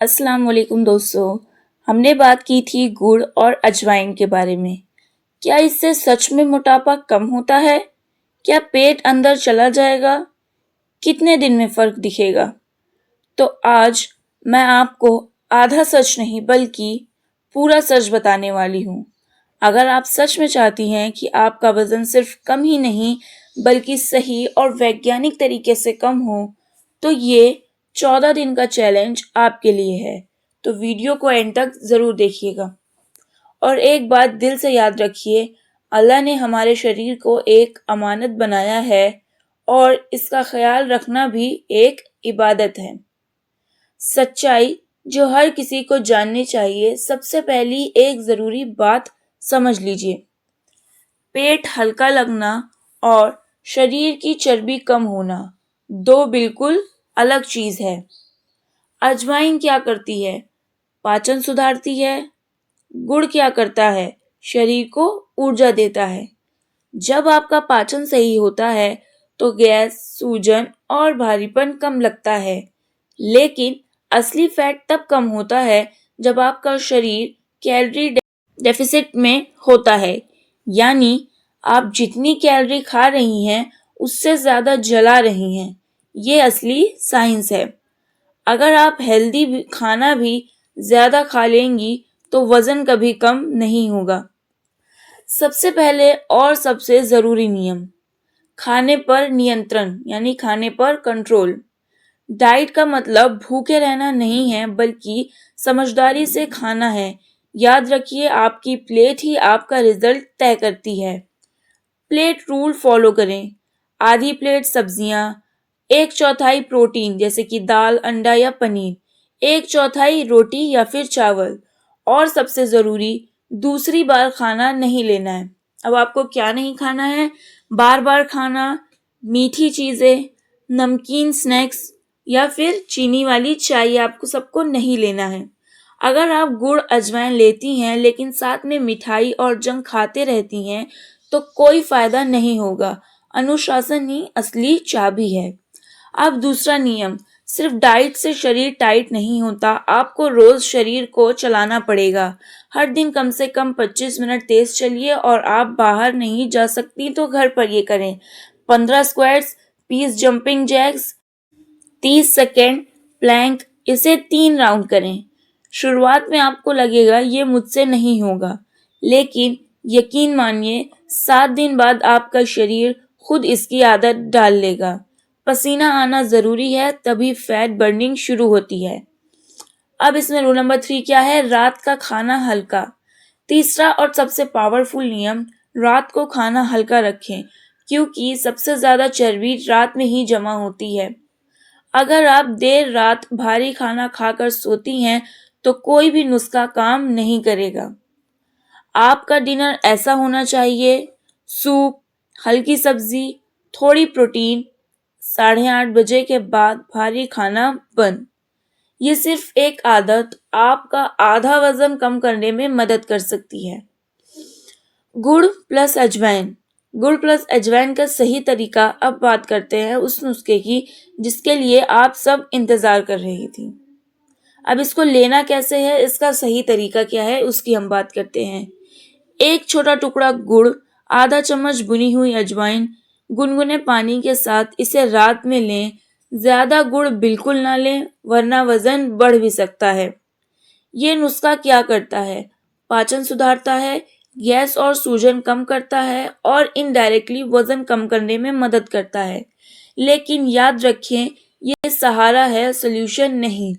अस्सलाम वालेकुम दोस्तों। हमने बात की थी गुड़ और अजवाइन के बारे में। क्या इससे सच में मोटापा कम होता है? क्या पेट अंदर चला जाएगा? कितने दिन में फर्क दिखेगा? तो आज मैं आपको आधा सच नहीं बल्कि पूरा सच बताने वाली हूँ। अगर आप सच में चाहती हैं कि आपका वजन सिर्फ कम ही नहीं बल्कि सही और वैज्ञानिक तरीके से कम हो, तो ये 14 दिन का चैलेंज आपके लिए है। तो वीडियो को एंड तक ज़रूर देखिएगा। और एक बात दिल से याद रखिए, अल्लाह ने हमारे शरीर को एक अमानत बनाया है और इसका ख्याल रखना भी एक इबादत है। सच्चाई जो हर किसी को जाननी चाहिए। सबसे पहली एक ज़रूरी बात समझ लीजिए, पेट हल्का लगना और शरीर की चर्बी कम होना दो बिल्कुल अलग चीज़ है। अजवाइन क्या करती है? पाचन सुधारती है। गुड़ क्या करता है? शरीर को ऊर्जा देता है। जब आपका पाचन सही होता है तो गैस, सूजन और भारीपन कम लगता है। लेकिन असली फैट तब कम होता है जब आपका शरीर कैलोरी डेफिसिट में होता है, यानी आप जितनी कैलोरी खा रही हैं उससे ज़्यादा जला रही हैं। ये असली साइंस है। अगर आप हेल्दी खाना भी ज़्यादा खा लेंगी तो वज़न कभी कम नहीं होगा। सबसे पहले और सबसे ज़रूरी नियम, खाने पर नियंत्रण यानी खाने पर कंट्रोल। डाइट का मतलब भूखे रहना नहीं है बल्कि समझदारी से खाना है। याद रखिए, आपकी प्लेट ही आपका रिजल्ट तय करती है। प्लेट रूल फॉलो करें। आधी प्लेट सब्जियां, एक चौथाई प्रोटीन जैसे कि दाल, अंडा या पनीर, एक चौथाई रोटी या फिर चावल। और सबसे ज़रूरी, दूसरी बार खाना नहीं लेना है। अब आपको क्या नहीं खाना है? बार बार खाना, मीठी चीज़ें, नमकीन स्नैक्स या फिर चीनी वाली चाय आपको सबको नहीं लेना है। अगर आप गुड़ अजवाइन लेती हैं लेकिन साथ में मिठाई और जंक खाते रहती हैं तो कोई फायदा नहीं होगा। अनुशासन ही असली चाबी है। अब दूसरा नियम, सिर्फ डाइट से शरीर टाइट नहीं होता, आपको रोज शरीर को चलाना पड़ेगा। हर दिन कम से कम 25 मिनट तेज चलिए और आप बाहर नहीं जा सकती तो घर पर ये करें। 15 squats, 20 jumping jacks, 30 second plank, इसे 3 राउंड करें। शुरुआत में आपको लगेगा ये मुझसे नहीं होगा, लेकिन यकीन मानिए 7 दिन बाद आपका शरीर खुद इसकी आदत डाल लेगा। पसीना आना ज़रूरी है, तभी फैट बर्निंग शुरू होती है। अब इसमें रूल नंबर 3 क्या है? रात का खाना हल्का। तीसरा और सबसे पावरफुल नियम, रात को खाना हल्का रखें क्योंकि सबसे ज़्यादा चर्बी रात में ही जमा होती है। अगर आप देर रात भारी खाना खाकर सोती हैं तो कोई भी नुस्खा काम नहीं करेगा। आपका डिनर ऐसा होना चाहिए, सूप, हल्की सब्जी, थोड़ी प्रोटीन, 8:30 बजे के बाद भारी खाना बंद। ये सिर्फ एक आदत आपका आधा वजन कम करने में मदद कर सकती है। गुड़ प्लस अजवाइन। गुड़ प्लस अजवाइन का सही तरीका। अब बात करते हैं उस नुस्खे की जिसके लिए आप सब इंतज़ार कर रही थी। अब इसको लेना कैसे है, इसका सही तरीका क्या है, उसकी हम बात करते हैं। एक छोटा टुकड़ा गुड़, आधा चम्मच भुनी हुई अजवाइन, गुनगुने पानी के साथ इसे रात में लें। ज़्यादा गुड़ बिल्कुल ना लें वरना वज़न बढ़ भी सकता है। ये नुस्खा क्या करता है? पाचन सुधारता है, गैस और सूजन कम करता है और इनडायरेक्टली वज़न कम करने में मदद करता है। लेकिन याद रखें, ये सहारा है, सॉल्यूशन नहीं।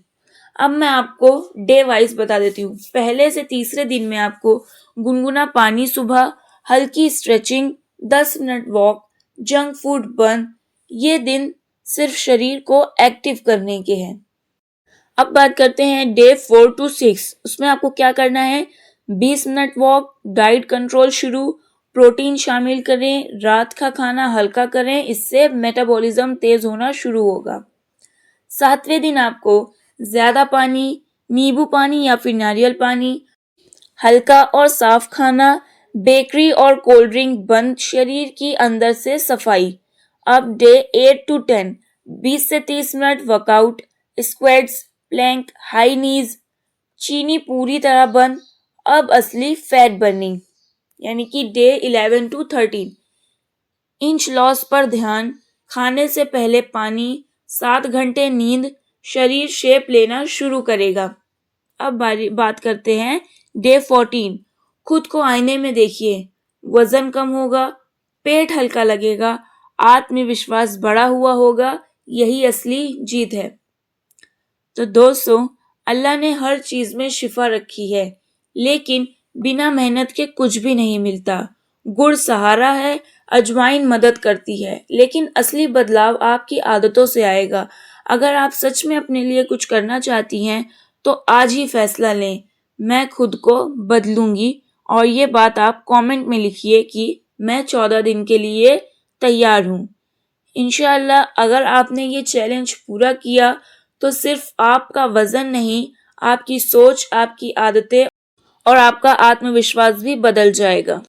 अब मैं आपको डे वाइज बता देती हूँ। पहले से तीसरे दिन में आपको गुनगुना पानी सुबह, हल्की stretching, 10 minute walk, junk food बंद। ये दिन सिर्फ शरीर को एक्टिव करने के हैं। अब बात करते हैं डे 4 to 6। उसमें आपको क्या करना है? 20 मिनट वॉक, डाइट कंट्रोल शुरू, प्रोटीन शामिल करें, रात का खाना हल्का करें, इससे मेटाबॉलिज्म तेज होना शुरू होगा। 7वें दिन आपको ज़्यादा पानी, नींबू पानी या फिर नारियल पानी, हल्का और साफ खाना, बेकरी और कोल्ड ड्रिंक बंद, शरीर की अंदर से सफाई। अब डे 8 to 10, 20 से 30 minute workout, squats, plank, high knees, चीनी पूरी तरह बंद, अब असली फैट बर्निंग यानी कि डे 11 to 13। इंच लॉस पर ध्यान, खाने से पहले पानी, 7 घंटे नींद, शरीर शेप लेना शुरू करेगा। अब बात करते हैं डे 14। खुद को आईने में देखिए, वजन कम होगा, पेट हल्का लगेगा, आत्मविश्वास बढ़ा हुआ होगा, यही असली जीत है। तो दोस्तों, अल्लाह ने हर चीज में शिफा रखी है, लेकिन बिना मेहनत के कुछ भी नहीं मिलता। गुड़ सहारा है, अजवाइन मदद करती है, लेकिन असली बदलाव आपकी आदतों से आएगा। अगर आप सच में अपने लिए कुछ करना चाहती हैं, तो आज ही फैसला लें, मैं खुद को बदलूंगी। और ये बात आप कमेंट में लिखिए कि मैं 14 दिन के लिए तैयार हूँ। इंशाअल्लाह अगर आपने ये चैलेंज पूरा किया तो सिर्फ आपका वजन नहीं, आपकी सोच, आपकी आदतें और आपका आत्मविश्वास भी बदल जाएगा।